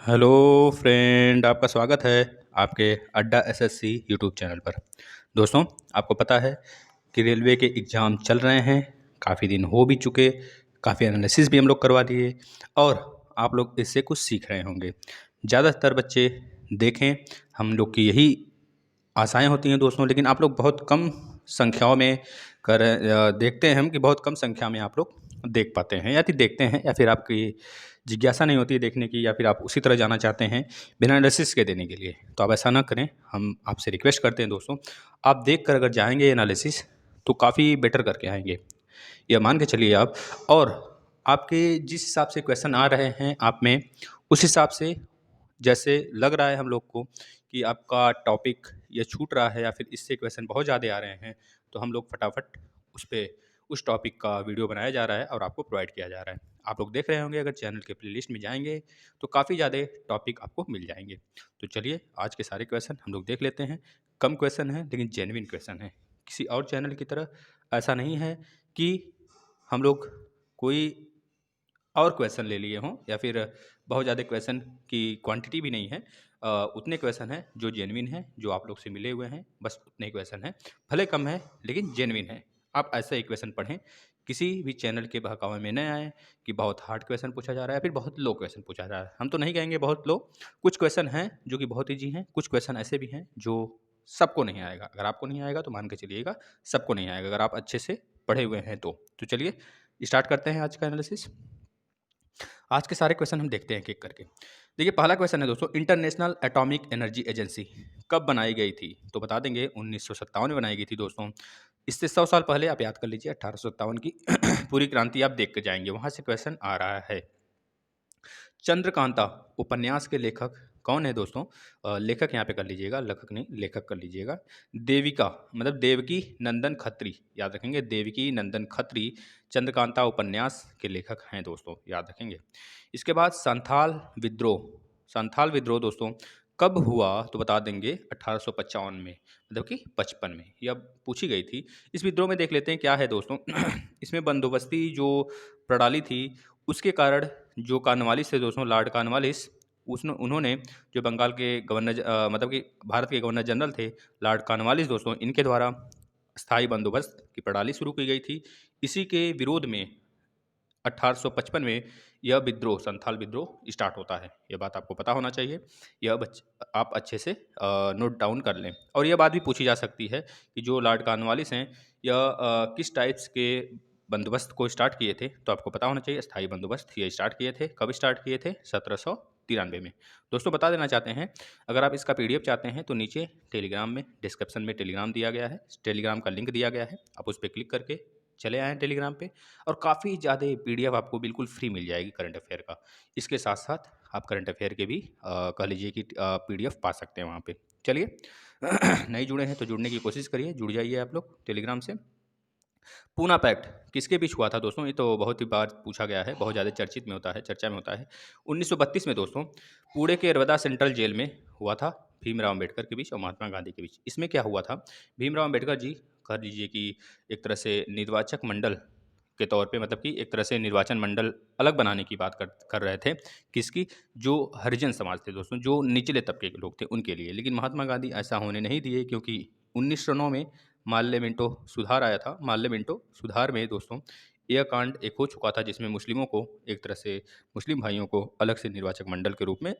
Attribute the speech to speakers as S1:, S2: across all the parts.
S1: Hello friend, आपका स्वागत है आपके अड्डा एसएससी यूट्यूब चैनल पर। दोस्तों, आपको पता है कि रेलवे के एग्ज़ाम चल रहे हैं, काफ़ी दिन हो भी चुके, काफ़ी एनालिसिस भी हम लोग करवा दिए और आप लोग इससे कुछ सीख रहे होंगे। ज़्यादातर बच्चे देखें, हम लोग की यही आशाएँ होती हैं दोस्तों, लेकिन आप लोग बहुत कम संख्याओं में देखते हैं हम कि बहुत कम संख्या में आप लोग देख पाते हैं या फिर देखते हैं, या फिर आपकी जिज्ञासा नहीं होती है देखने की, या फिर आप उसी तरह जाना चाहते हैं बिना एनालिसिस के देने के लिए। तो आप ऐसा ना करें, हम आपसे रिक्वेस्ट करते हैं दोस्तों, आप देख कर अगर जाएँगे एनालिसिस तो काफ़ी बेटर करके आएँगे। ये मान के चलिए आप। और आपके जिस हिसाब से क्वेश्चन आ रहे हैं आप में, उस हिसाब से जैसे लग रहा है हम लोग को कि आपका टॉपिक ये छूट रहा है या फिर इससे क्वेश्चन बहुत ज़्यादा आ रहे हैं, तो हम लोग फटाफट उस पे उस टॉपिक का वीडियो बनाया जा रहा है और आपको प्रोवाइड किया जा रहा है। आप लोग देख रहे होंगे, अगर चैनल के प्लेलिस्ट में जाएँगे तो काफ़ी ज़्यादा टॉपिक आपको मिल जाएँगे। तो चलिए आज के सारे क्वेश्चन हम लोग देख लेते हैं। कम क्वेश्चन हैं लेकिन जेन्युइन क्वेश्चन हैं। किसी और चैनल की तरह ऐसा नहीं है कि हम लोग कोई और क्वेश्चन ले लिए हों या फिर बहुत ज़्यादा क्वेश्चन की क्वांटिटी भी नहीं है। उतने क्वेश्चन हैं जो जेन्युइन हैं, जो आप लोग से मिले हुए हैं, बस उतने ही क्वेश्चन हैं। भले कम है लेकिन जेन्युइन है। आप ऐसा ही क्वेश्चन पढ़ें, किसी भी चैनल के बहकावे में न आएँ कि बहुत हार्ड क्वेश्चन पूछा जा रहा है या फिर बहुत लो क्वेश्चन पूछा जा रहा है। हम तो नहीं कहेंगे बहुत लो, कुछ क्वेश्चन हैं जो कि बहुत ईज़ी हैं, कुछ क्वेश्चन ऐसे भी हैं जो सबको नहीं आएगा। अगर आपको नहीं आएगा तो मान के चलिएगा सबको नहीं आएगा, अगर आप अच्छे से पढ़े हुए हैं तो। तो चलिए स्टार्ट करते हैं आज का एनालिसिस। आज के सारे क्वेश्चन हम देखते हैं एक-एक करके। देखिए, पहला क्वेश्चन है दोस्तों, इंटरनेशनल एटॉमिक एनर्जी एजेंसी कब बनाई गई थी? तो बता देंगे 1957 में बनाई गई थी दोस्तों। इससे 100 साल पहले आप याद कर लीजिए, 1857 की पूरी क्रांति आप देख के जाएँगे, वहाँ से क्वेश्चन आ रहा है। चंद्रकांता उपन्यास के लेखक कौन है दोस्तों? लेखक यहाँ पे कर लीजिएगा, लेखक नहीं, लेखक कर लीजिएगा। देविका मतलब देवकी नंदन खत्री, याद रखेंगे, देवकी नंदन खत्री चंद्रकांता उपन्यास के लेखक हैं दोस्तों, याद रखेंगे। इसके बाद संथाल विद्रोह दोस्तों कब हुआ? तो बता देंगे 1855 में, मतलब कि 55 में, यह पूछी गई थी। इस विद्रोह में देख लेते हैं क्या है दोस्तों। इसमें बंदोबस्ती जो प्रणाली थी, उसके कारण जो कॉर्नवालिस थे दोस्तों, लॉर्ड कॉर्नवालिस, उसने उन्होंने जो बंगाल के मतलब कि भारत के गवर्नर जनरल थे लॉर्ड कॉर्नवालिस दोस्तों, इनके द्वारा स्थायी बंदोबस्त की प्रणाली शुरू की गई थी। इसी के विरोध में 1855 में यह विद्रोह, संथाल विद्रोह स्टार्ट होता है। यह बात आपको पता होना चाहिए। यह आप अच्छे से नोट डाउन कर लें। और यह बात भी पूछी जा सकती है कि जो लॉर्ड कॉर्नवालिस हैं, यह किस टाइप्स के बंदोबस्त को स्टार्ट किए थे? तो आपको पता होना चाहिए, स्थायी बंदोबस्त ये स्टार्ट किए थे। कब स्टार्ट किए थे? 1793 में। दोस्तों बता देना चाहते हैं, अगर आप इसका पीडीएफ चाहते हैं तो नीचे टेलीग्राम में, डिस्क्रिप्शन में टेलीग्राम दिया गया है, टेलीग्राम का लिंक दिया गया है, आप उस पे क्लिक करके चले आएँ टेलीग्राम पे, और काफ़ी ज़्यादा पीडीएफ आपको बिल्कुल फ्री मिल जाएगी करंट अफ़ेयर का। इसके साथ-साथ आप करंट अफ़ेयर के भी कह लीजिए कि पीडीएफ पा सकते हैं वहाँ पे। चलिए, नहीं जुड़े हैं तो जुड़ने की कोशिश करिए, जुड़ जाइए आप लोग टेलीग्राम से। पूना पैक्ट किसके बीच हुआ था दोस्तों? ये तो बहुत ही बार पूछा गया है, बहुत ज़्यादा चर्चित में होता है, चर्चा में होता है। 1932 में दोस्तों, पुणे के रवदा सेंट्रल जेल में हुआ था, भीमराव अम्बेडकर के बीच और महात्मा गांधी के बीच। इसमें क्या हुआ था? भीमराव अम्बेडकर जी, कह लीजिए कि एक तरह से निर्वाचक मंडल के तौर पे, मतलब कि एक तरह से निर्वाचन मंडल अलग बनाने की बात कर रहे थे। किसकी? जो हरिजन समाज थे दोस्तों, जो निचले तबके के लोग थे उनके लिए। लेकिन महात्मा गांधी ऐसा होने नहीं दिए, क्योंकि 1909 में माल्य मिंटो सुधार आया था। माल्य मिंटो सुधार में दोस्तों यह कांड एक हो चुका था, जिसमें मुस्लिमों को, एक तरह से मुस्लिम भाइयों को अलग से निर्वाचक मंडल के रूप में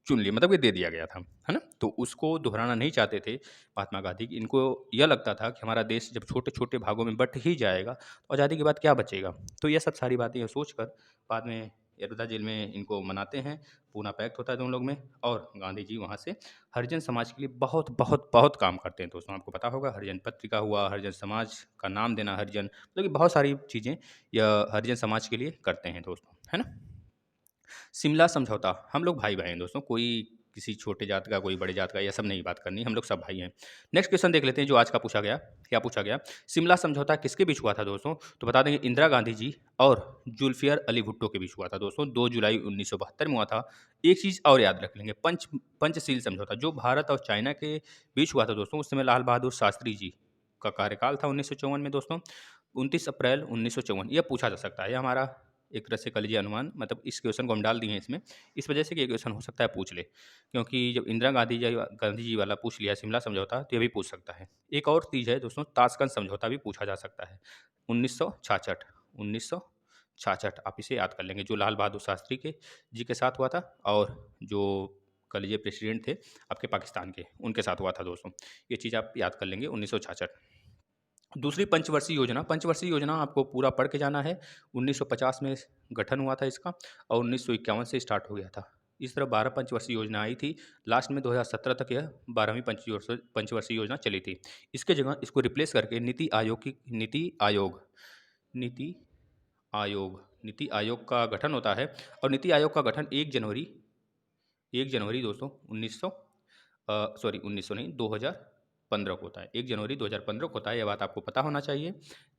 S1: चुन लिया, मतलब कि दे दिया गया था, है ना? तो उसको दोहराना नहीं चाहते थे महात्मा गांधी। इनको यह लगता था कि हमारा देश जब छोटे-छोटे भागों में बँट ही जाएगा, तो आज़ादी के बाद क्या बचेगा? तो ये सब सारी बातें ये सोचकर बाद में यरदा जेल में इनको मनाते हैं, पूना पैक्ट होता है दोनों लोग में, और गांधी जी वहाँ से हरिजन समाज के लिए बहुत बहुत बहुत काम करते हैं दोस्तों। आपको पता होगा, हरिजन पत्रिका हुआ, हरिजन समाज का नाम देना हरिजन, मतलब कि बहुत सारी चीज़ें यह हरिजन समाज के लिए करते हैं दोस्तों, है ना? शिमला समझौता, हम लोग भाई-भाई हैं दोस्तों, कोई किसी छोटे जात का, कोई बड़े जात का, ये सब नहीं बात करनी, हम लोग सब भाई हैं। नेक्स्ट क्वेश्चन देख लेते हैं जो आज का पूछा गया। क्या पूछा गया? शिमला समझौता किसके बीच हुआ था दोस्तों? तो बता देंगे इंदिरा गांधी जी और जुल्फिकार अली भुट्टो के बीच हुआ था दोस्तों, 2 जुलाई 1972 में हुआ था। एक चीज़ और याद रख लेंगे, पंचशील समझौता जो भारत और चाइना के बीच हुआ था दोस्तों, उस समय लाल बहादुर शास्त्री जी का कार्यकाल था 1954 में दोस्तों, 29 अप्रैल 1954, यह पूछा जा सकता है। ये हमारा एक तरह से कह लीजिए अनुमान, मतलब इस क्वेश्चन को हम डाल दिए हैं इसमें, इस वजह से कि ये क्वेश्चन हो सकता है पूछ ले, क्योंकि जब इंदिरा गांधी जी वाला पूछ लिया शिमला समझौता, तो ये भी पूछ सकता है। एक और चीज़ है दोस्तों, ताशकंद समझौता भी पूछा जा सकता है, 1966, 1966 आप इसे याद कर लेंगे, जो लाल बहादुर शास्त्री के जी के साथ हुआ था, और जो कह लीजिए प्रेसिडेंट थे आपके पाकिस्तान के, उनके साथ हुआ था दोस्तों। ये चीज़ आप याद कर लेंगे, 1966। दूसरी पंचवर्षीय योजना, पंचवर्षीय योजना आपको पूरा पढ़ के जाना है। 1950 में गठन हुआ था इसका, और 1951 से स्टार्ट हो गया था। इस तरह 12 पंचवर्षीय योजना आई थी। लास्ट में 2017 तक यह 12वीं पंचवर्षीय योजना चली थी। इसके जगह इसको रिप्लेस करके नीति आयोग नीति आयोग का गठन होता है, और नीति आयोग का गठन 1 जनवरी दोस्तों 1900 नहीं, 2015 को होता है। 1 जनवरी 2015 को होता है, ये बात आपको पता होना चाहिए।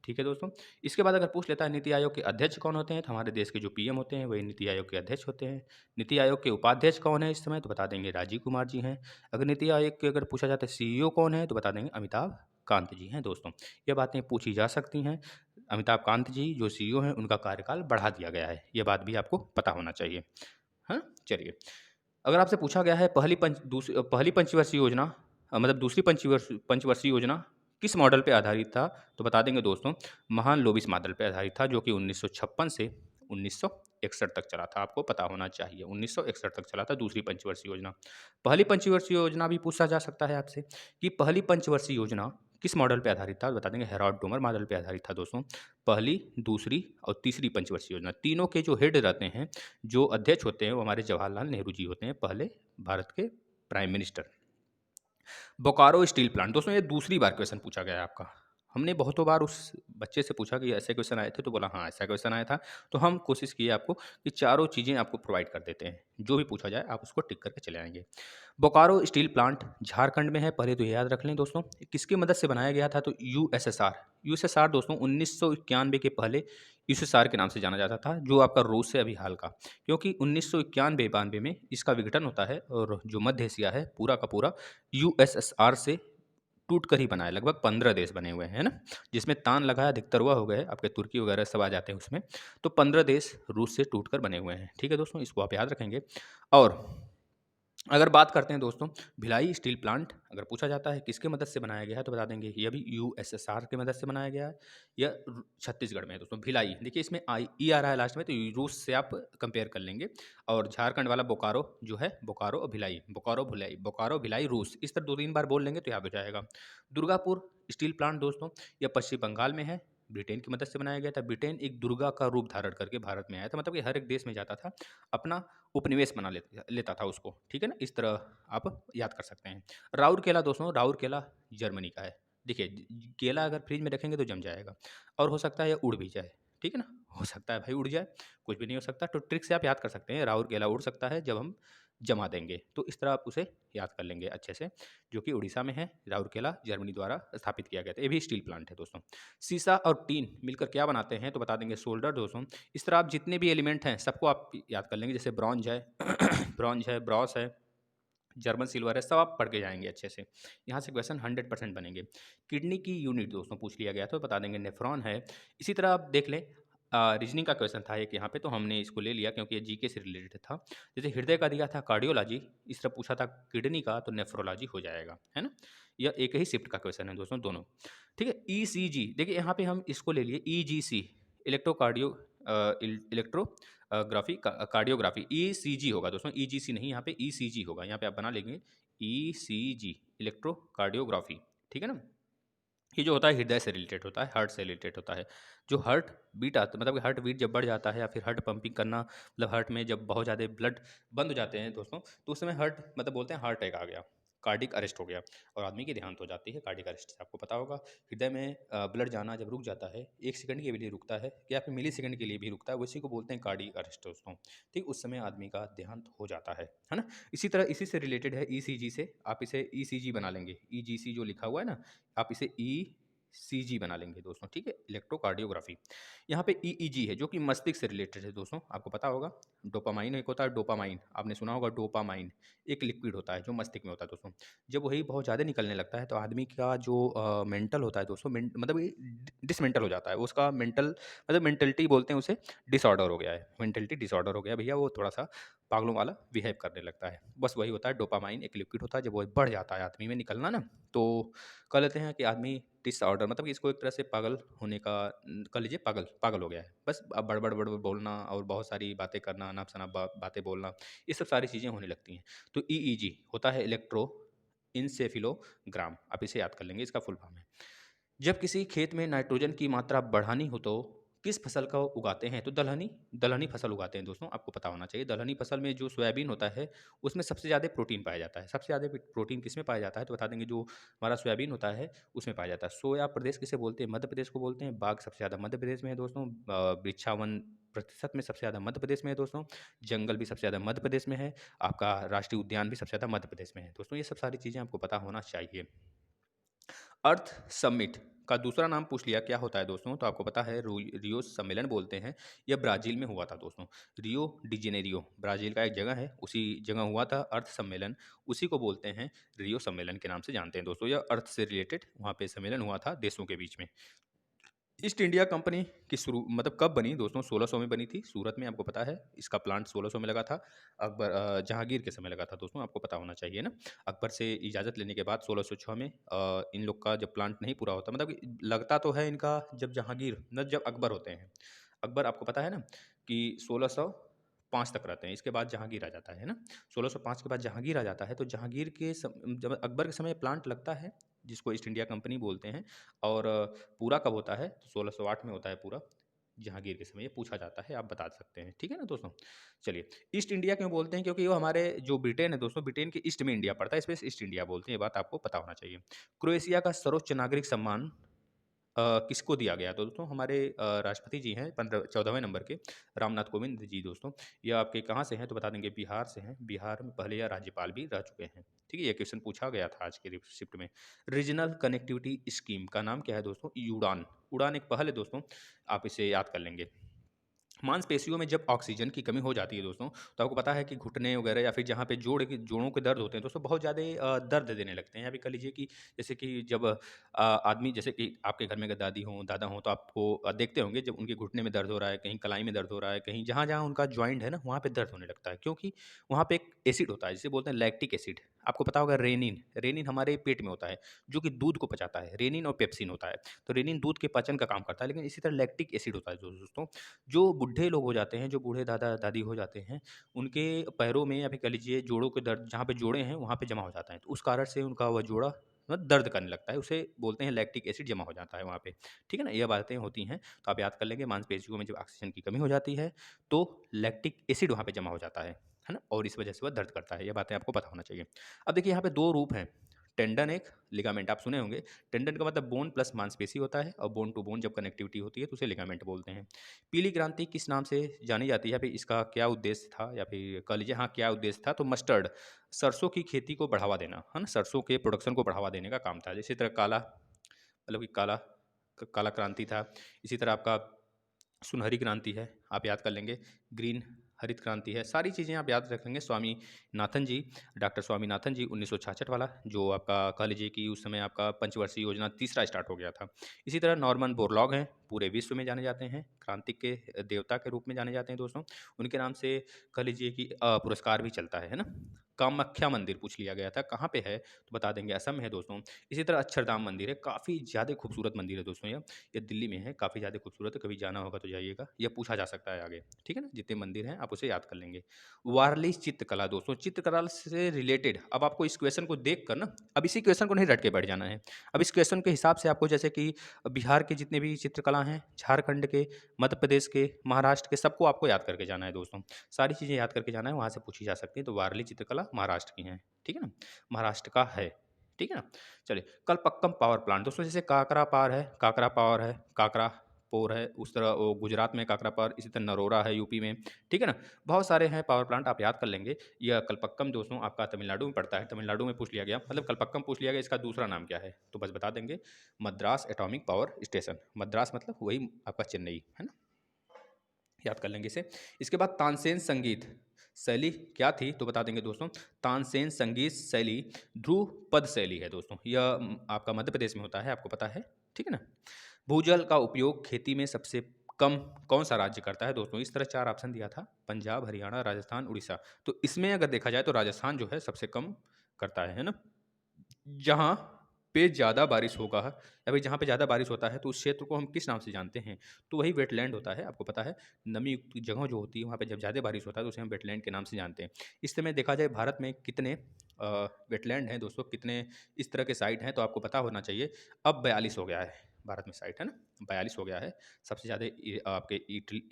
S1: ठीक है दोस्तों। इसके बाद अगर पूछ लेता है नीति आयोग के अध्यक्ष कौन होते हैं, तो हमारे देश के जो पीएम होते हैं वही नीति आयोग के अध्यक्ष होते हैं। नीति आयोग के उपाध्यक्ष कौन है इस समय, तो बता देंगे राजीव कुमार जी हैं। अगर नीति आयोग के अगर पूछा जाता है सीईओ कौन है, तो बता देंगे अमिताभ कांत जी हैं दोस्तों। ये बातें पूछी जा सकती हैं। अमिताभ कांत जी जो सीईओ हैं, उनका कार्यकाल बढ़ा दिया गया है, ये बात भी आपको पता होना चाहिए। हाँ, चलिए। अगर आपसे पूछा गया है पहली पंचवर्षीय योजना, मतलब दूसरी पंचवर्षीय योजना किस मॉडल पे आधारित था, तो बता देंगे दोस्तों महान लोबिस मॉडल पे आधारित था, जो कि 1956 से 1961 तक चला था। आपको पता होना चाहिए, 1961 तक चला था दूसरी पंचवर्षीय योजना। पहली पंचवर्षीय योजना भी पूछा जा सकता है आपसे कि पहली पंचवर्षीय योजना किस मॉडल पे आधारित था, तो बता देंगे हेराल्ड डोमर मॉडल पे आधारित था दोस्तों। पहली, दूसरी और तीसरी पंचवर्षीय योजना, तीनों के जो हेड रहते हैं, जो अध्यक्ष होते हैं, वो हमारे जवाहरलाल नेहरू जी होते हैं, पहले भारत के prime minister. Bokaro steel plant दोस्तों, ये दूसरी बार क्वेश्चन पूछा गया है आपका। हमने बहुतों बार उस बच्चे से पूछा कि ऐसे क्वेश्चन आए थे, तो बोला हाँ ऐसा क्वेश्चन आया था। तो हम कोशिश किए आपको कि चारों चीज़ें आपको प्रोवाइड कर देते हैं, जो भी पूछा जाए आप उसको टिक करके चले आएंगे। बोकारो स्टील प्लांट झारखंड में है, पहले तो ये याद रख लें दोस्तों। किसकी मदद से बनाया गया था, तो यूएसएसआर दोस्तों 1991 के पहले यूएसएसआर के नाम से जाना जाता था, जो आपका रूस है अभी हाल का, क्योंकि 1991-92 में इसका विघटन होता है, और जो मध्य एशिया है पूरा का पूरा यूएसएसआर से टूट कर ही बना है। लगभग 15 देश बने हुए हैं, है ना, जिसमें तान लगा अधिकतर हुआ हो गए, आपके तुर्की वगैरह सब आ जाते हैं उसमें। तो 15 देश रूस से टूट कर बने हुए हैं। ठीक है दोस्तों, इसको आप याद रखेंगे। और अगर बात करते हैं दोस्तों भिलाई स्टील प्लांट, अगर पूछा जाता है किसके मदद से बनाया गया है, तो बता देंगे ये भी यूएसएसआर की मदद से बनाया गया है। यह छत्तीसगढ़ में है दोस्तों। भिलाई देखिए, इसमें आई ई आ रहा है लास्ट में, तो रूस से आप कंपेयर कर लेंगे। और झारखंड वाला बोकारो जो है, बोकारो और भिलाई, बोकारो भिलाई रूस, इस तरह 2-3 बार बोल लेंगे तो याद हो जाएगा। दुर्गापुर स्टील प्लांट दोस्तों, यह पश्चिम बंगाल में है, ब्रिटेन की मदद से बनाया गया था। ब्रिटेन एक दुर्गा का रूप धारण करके भारत में आया था, मतलब कि हर एक देश में जाता था, अपना उपनिवेश बना लेता था उसको। ठीक है ना, इस तरह आप याद कर सकते हैं। राउरकेला दोस्तों, राउरकेला जर्मनी का है। देखिए केला अगर फ्रिज में रखेंगे तो जम जाएगा, और हो सकता है ये उड़ भी जाए। ठीक है ना, हो सकता है भाई उड़ जाए, कुछ भी नहीं हो सकता। तो ट्रिक से आप याद कर सकते हैं, राउरकेला उड़ सकता है जब हम जमा देंगे, तो इस तरह आप उसे याद कर लेंगे अच्छे से, जो कि उड़ीसा में है। राउरकेला जर्मनी द्वारा स्थापित किया गया था, ये भी स्टील प्लांट है दोस्तों। सीसा और टीन मिलकर क्या बनाते हैं, तो बता देंगे सोल्डर दोस्तों। इस तरह आप जितने भी एलिमेंट हैं सबको आप याद कर लेंगे, जैसे ब्रॉन्ज है ब्रॉन्ज है, ब्रॉस है, जर्मन सिल्वर है, सब आप पढ़ के जाएंगे अच्छे से। यहाँ से क्वेश्चन 100% बनेंगे। किडनी की यूनिट दोस्तों पूछ लिया गया, तो बता देंगे नेफ्रॉन है। इसी तरह आप देख लें, रीजनिंग का क्वेश्चन था एक यहाँ पे, तो हमने इसको ले लिया क्योंकि ये जीके से रिलेटेड था। जैसे हृदय का दिया था कार्डियोलॉजी, इस तरह पूछा था किडनी का, तो नेफ्रोलॉजी हो जाएगा, है ना। यह एक ही शिफ्ट का क्वेश्चन है दोस्तों दोनों। ठीक है, ईसीजी देखिए यहाँ पे हम इसको ले लिए ईजीसी, इलेक्ट्रोग्राफी कार्डियोग्राफी, ईसीजी होगा दोस्तों, ईजीसी नहीं, यहाँ पे ईसीजी होगा। यहाँ पे आप बना लेंगे ईसीजी, इलेक्ट्रोकार्डियोग्राफी। ठीक है ना, ये जो होता है हृदय से रिलेटेड होता है, हार्ट से रिलेटेड होता है। जो हार्ट बीट आता, मतलब हार्ट बीट जब बढ़ जाता है, या फिर हार्ट पंपिंग करना, मतलब हार्ट में जब बहुत ज़्यादा ब्लड बंद हो जाते हैं दोस्तों, तो उस समय हार्ट, मतलब बोलते हैं हार्ट अटैक आ गया, कार्डिक अरेस्ट हो गया, और आदमी की देहांत हो जाती है कार्डिक अरेस्ट से। आपको पता होगा हृदय में ब्लड जाना जब रुक जाता है, 1 सेकंड के लिए रुकता है, या फिर मिली सेकंड के लिए भी रुकता है, उसी को बोलते हैं कार्डिक अरेस्ट दोस्तों। ठीक, उस समय आदमी का देहांत हो जाता है ना। इसी तरह इसी से रिलेटेड है ईसीजी से, आप इसे ईसीजी बना लेंगे, ईजीसी जो लिखा हुआ है ना, आप इसे सीजी बना लेंगे दोस्तों, ठीक है, इलेक्ट्रोकार्डियोग्राफी। यहाँ पे ईईजी है जो कि मस्तिष्क से रिलेटेड है दोस्तों, आपको पता होगा। डोपामाइन एक होता है, डोपामाइन आपने सुना होगा, डोपामाइन एक लिक्विड होता है जो मस्तिष्क में होता है दोस्तों। जब वही बहुत ज़्यादा निकलने लगता है तो आदमी का जो मेंटल होता है दोस्तों, मतलब ये डिसमेंटल हो जाता है, उसका मेंटल मतलब मेंटलिटी बोलते हैं उसे, डिसऑर्डर हो गया है, मेंटलिटी डिसऑर्डर हो गया भैया, वो थोड़ा सा पागलों वाला बिहेव करने लगता है। बस वही होता है, डोपामाइन एक लिक्विड होता है, जब वो बढ़ जाता है आदमी में निकलना ना, तो कह लेते हैं कि आदमी डिसऑर्डर, मतलब कि इसको एक तरह से पागल होने का कह लीजिए, पागल पागल हो गया है। बस अब बड़बड़ बड़बड़ बोलना और बहुत सारी बातें करना, अनाप शनाप बातें बोलना, ये सब सारी चीज़ें होने लगती हैं। तो ईईजी होता है इलेक्ट्रो इंसेफिलोग्राम, आप इसे याद कर लेंगे, इसका फुल फॉर्म है। जब किसी खेत में नाइट्रोजन की मात्रा बढ़ानी हो तो किस फसल को उगाते हैं? तो दलहनी दलहनी फसल उगाते हैं दोस्तों, आपको पता होना चाहिए। दलहनी फसल में जो सोयाबीन होता है, उसमें सबसे ज़्यादा प्रोटीन पाया जाता है। सबसे ज़्यादा प्रोटीन किसमें पाया जाता है? तो बता देंगे, जो हमारा सोयाबीन होता है, उसमें पाया जाता है। सोया प्रदेश किसे बोलते हैं? मध्य प्रदेश को बोलते हैं। बाघ सबसे ज़्यादा मध्य प्रदेश में है दोस्तों। वृक्षावन प्रतिशत में सबसे ज़्यादा मध्य प्रदेश में है दोस्तों। जंगल भी सबसे ज़्यादा मध्य प्रदेश में है। आपका राष्ट्रीय उद्यान भी सबसे ज़्यादा मध्य प्रदेश में है दोस्तों। ये सब सारी चीज़ें आपको पता होना चाहिए। अर्थ समिट का दूसरा नाम पूछ लिया, क्या होता है दोस्तों? तो आपको पता है, रियो सम्मेलन बोलते हैं। यह ब्राज़ील में हुआ था दोस्तों। रियो डी जेनेरियो ब्राज़ील का एक जगह है, उसी जगह हुआ था अर्थ सम्मेलन। उसी को बोलते हैं रियो सम्मेलन के नाम से जानते हैं दोस्तों। यह अर्थ से रिलेटेड वहाँ पे सम्मेलन हुआ था देशों के बीच में। ईस्ट इंडिया कंपनी की शुरू मतलब कब बनी दोस्तों? 1600 में बनी थी सूरत में, आपको पता है। इसका प्लांट 1600 में लगा था। जहांगीर के समय लगा था दोस्तों, आपको पता होना चाहिए ना। अकबर से इजाज़त लेने के बाद 1606 में इन लोग का जब प्लांट नहीं पूरा होता, मतलब कि लगता तो है इनका जब जहांगीर मतलब जब अकबर होते हैं। अकबर आपको पता है ना कि 1605 तक रहते हैं, इसके बाद जहांगीर आ जाता है ना। 1605 के बाद जहांगीर आ जाता है, तो जहांगीर के जब अकबर के समय प्लांट लगता है, जिसको ईस्ट इंडिया कंपनी बोलते हैं। और पूरा कब होता है? तो 1608 में होता है पूरा, जहांगीर के समय। ये पूछा जाता है, आप बता सकते हैं, ठीक है ना दोस्तों। चलिए, ईस्ट इंडिया क्यों बोलते हैं? क्योंकि वो हमारे जो ब्रिटेन है दोस्तों, ब्रिटेन के ईस्ट में इंडिया पड़ता है, इस वजह से ईस्ट इंडिया बोलते हैं। ये बात आपको पता होना चाहिए। क्रोएशिया का सर्वोच्च नागरिक सम्मान किसको दिया गया? तो दोस्तों हमारे राष्ट्रपति जी हैं 14वें नंबर के, रामनाथ कोविंद जी दोस्तों। ये आपके कहाँ से हैं? तो बता देंगे, बिहार से हैं। बिहार में पहले यह राज्यपाल भी रह चुके हैं, ठीक है। ये क्वेश्चन पूछा गया था आज के शिफ्ट में। रीजनल कनेक्टिविटी स्कीम का नाम क्या है दोस्तों? उड़ान। उड़ान एक पहल है दोस्तों, आप इसे याद कर लेंगे। मांसपेशियों में जब ऑक्सीजन की कमी हो जाती है दोस्तों, तो आपको पता है कि घुटने वगैरह या फिर जहाँ पे जोड़ों के दर्द होते हैं दोस्तों, बहुत ज़्यादा दर्द देने लगते हैं। या फिर कह लीजिए कि जैसे कि जब आदमी, जैसे कि आपके घर में अगर दादी हों, दादा हों, तो आपको देखते होंगे जब उनके घुटने में दर्द हो रहा है, कहीं कलाई में दर्द हो रहा है, कहीं जहाँ-जहाँ उनका जॉइंट है ना, वहाँ पे दर्द होने लगता है। क्योंकि वहाँ पे एक एसिड होता है, जिसे बोलते हैं लैक्टिक एसिड। आपको पता होगा रेनिन, रेनिन हमारे पेट में होता है, जो कि दूध को पचाता है। रेनिन और पेप्सिन होता है। तो रेनिन दूध के पाचन का काम करता है, लेकिन इसी तरह लैक्टिक एसिड होता है दोस्तों। जो बूढ़े लोग हो जाते हैं, जो बूढ़े दादा-दादी हो जाते हैं, उनके पैरों में या फिर कह लीजिए जोड़ों के दर्द, जहाँ पे जोड़ें हैं, वहाँ पे जमा हो जाता है। तो उस कारण से उनका वह जोड़ा दर्द करने लगता है, उसे बोलते हैं लैक्टिक एसिड जमा हो जाता है वहाँ पे, ठीक है ना? ये बातें होती हैं, तो आप याद कर लेंगे। मांसपेशियों में जब ऑक्सीजन की कमी हो जाती है, तो लैक्टिक एसिड वहाँ पे जमा हो जाता है ना? और इस वजह से वह दर्द करता है। ये बातें आपको पता होना चाहिए। अब देखिए, यहाँ पे 2 रूप हैं, टेंडन एक, लिगामेंट आप सुने होंगे। टेंडन का मतलब बोन प्लस मांसपेशी होता है, और बोन टू बोन जब कनेक्टिविटी होती है तो उसे लिगामेंट बोलते हैं। पीली क्रांति किस नाम से जानी जाती है? या फिर इसका क्या उद्देश्य था, या फिर कह लीजिए हाँ, क्या उद्देश्य था? तो मस्टर्ड, सरसों की खेती को बढ़ावा देना, है ना? सरसों के प्रोडक्शन को बढ़ावा देने का काम था। इसी तरह काला, मतलब कि काला क्रांति था। इसी तरह आपका सुनहरी क्रांति है, आप याद कर लेंगे। ग्रीन हरित क्रांति है। सारी चीज़ें आप याद रखेंगे। स्वामीनाथन जी, डॉक्टर स्वामीनाथन जी, 1966 वाला, जो आपका कह लीजिए कि उस समय आपका पंचवर्षीय योजना तीसरा स्टार्ट हो गया था। इसी तरह नॉर्मन बोरलॉग हैं, पूरे विश्व में जाने जाते हैं, क्रांति के देवता के रूप में जाने जाते हैं दोस्तों। उनके नाम से कह लीजिए कि पुरस्कार भी चलता है ना? कामाख्या मंदिर पूछ लिया गया था, कहाँ पे है? तो बता देंगे, असम में है दोस्तों। इसी तरह अक्षरधाम मंदिर है, काफ़ी ज़्यादा खूबसूरत मंदिर है दोस्तों। ये दिल्ली में है, काफ़ी ज़्यादा खूबसूरत है, कभी जाना होगा तो जाइएगा। यह पूछा जा सकता है आगे, ठीक है ना? जितने मंदिर हैं आप उसे याद कर लेंगे। वारली चित्रकला दोस्तों, चित्रकला से रिलेटेड अब आपको इस क्वेश्चन को देख कर ना, अब इसी क्वेश्चन को नहीं रट के बैठ जाना है। अब इस क्वेश्चन के हिसाब से आपको, जैसे कि बिहार के जितने भी चित्रकला हैं, झारखंड के, मध्य प्रदेश के, महाराष्ट्र के, सबको आपको याद करके जाना है दोस्तों। सारी चीज़ें याद करके जाना है, वहाँ से पूछी जा सकती है। तो वारली चित्रकला महाराष्ट्र की हैं, ठीक है ना? महाराष्ट्र का है, ठीक है ना? चलिए, कलपक्कम पावर प्लांट दोस्तों, जैसे काकरा पावर है, काकरा पोर है, उस तरह वो गुजरात में काकरापार, इसी तरह नरोरा है यूपी में, ठीक है ना? बहुत सारे हैं पावर प्लांट, आप याद कर लेंगे। यह कलपक्कम दोस्तों आपका तमिलनाडु में पड़ता है, तमिलनाडु में पूछ लिया गया, मतलब कलपक्कम पूछ लिया गया, इसका दूसरा नाम क्या है? तो बस बता देंगे, Madras atomic power station. Madras मतलब वही आपका चेन्नई, है ना? याद कर लेंगे इसे। इसके बाद तानसेन संगीत शैली क्या थी? तो बता देंगे दोस्तों, तानसेन संगीत शैली ध्रुपद शैली है दोस्तों। यह आपका मध्य प्रदेश में होता है, आपको पता है, ठीक है ना? भूजल का उपयोग खेती में सबसे कम कौन सा राज्य करता है दोस्तों? इस तरह 4 ऑप्शन दिया था, पंजाब, हरियाणा, राजस्थान, उड़ीसा। तो इसमें अगर देखा जाए तो राजस्थान जो है सबसे कम करता है ना? जहाँ पे ज़्यादा बारिश होगा या फिर जहाँ पे ज़्यादा बारिश होता है तो उस क्षेत्र को हम किस नाम से जानते हैं? तो वही वेटलैंड होता है, आपको पता है। नमी युक्त जगह जो होती है वहाँ पे जब ज़्यादा बारिश होता है तो उसे हम वेटलैंड के नाम से जानते हैं। इस समय देखा जाए भारत में कितने वेटलैंड हैं दोस्तों, कितने इस तरह के साइट हैं तो आपको पता होना चाहिए। अब 42 हो गया है भारत में साइट, है ना? 42 हो गया है। सबसे ज़्यादा आपके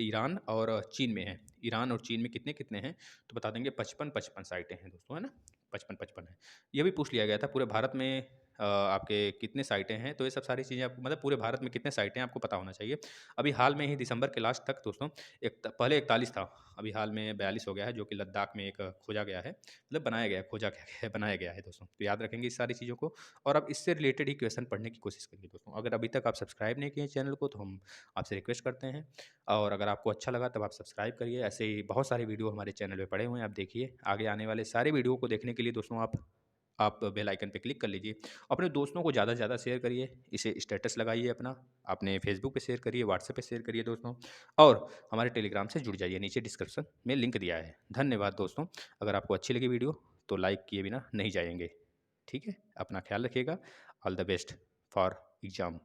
S1: ईरान और चीन में है। ईरान और चीन में कितने-कितने हैं? तो बता देंगे 55-55 साइटें हैं दोस्तों, है ना? 55-55 है। ये भी पूछ लिया गया था पूरे भारत में आपके कितने साइटें हैं, तो ये सब सारी चीज़ें आपको मतलब पूरे भारत में कितने साइटें हैं आपको पता होना चाहिए। अभी हाल में ही दिसंबर के लास्ट तक दोस्तों पहले 41 था, अभी हाल में 42 हो गया है, जो कि लद्दाख में एक खोजा गया है, मतलब बनाया गया है, खोजा क्या गया है, बनाया गया है दोस्तों। तो याद रखेंगे इस सारी चीज़ों को और अब इससे रिलेटेड ही क्वेश्चन पढ़ने की कोशिश करिए दोस्तों। अगर अभी तक आप सब्सक्राइब नहीं किए चैनल को तो हम आपसे रिक्वेस्ट करते हैं, और अगर आपको अच्छा लगा तब आप सब्सक्राइब करिए। ऐसे ही बहुत सारे वीडियो हमारे चैनल पे पड़े हुए हैं, आप देखिए। आगे आने वाले सारे वीडियो को देखने के लिए दोस्तों आप बेल आइकन पे क्लिक कर लीजिए। अपने दोस्तों को ज़्यादा से ज़्यादा शेयर करिए, इसे स्टेटस लगाइए अपना, अपने फेसबुक पे शेयर करिए, व्हाट्सएप पे शेयर करिए दोस्तों, और हमारे टेलीग्राम से जुड़ जाइए, नीचे डिस्क्रिप्शन में लिंक दिया है। धन्यवाद दोस्तों। अगर आपको अच्छी लगी वीडियो तो लाइक किए बिना नहीं जाएंगे, ठीक है? अपना ख्याल रखिएगा। All the best for exam.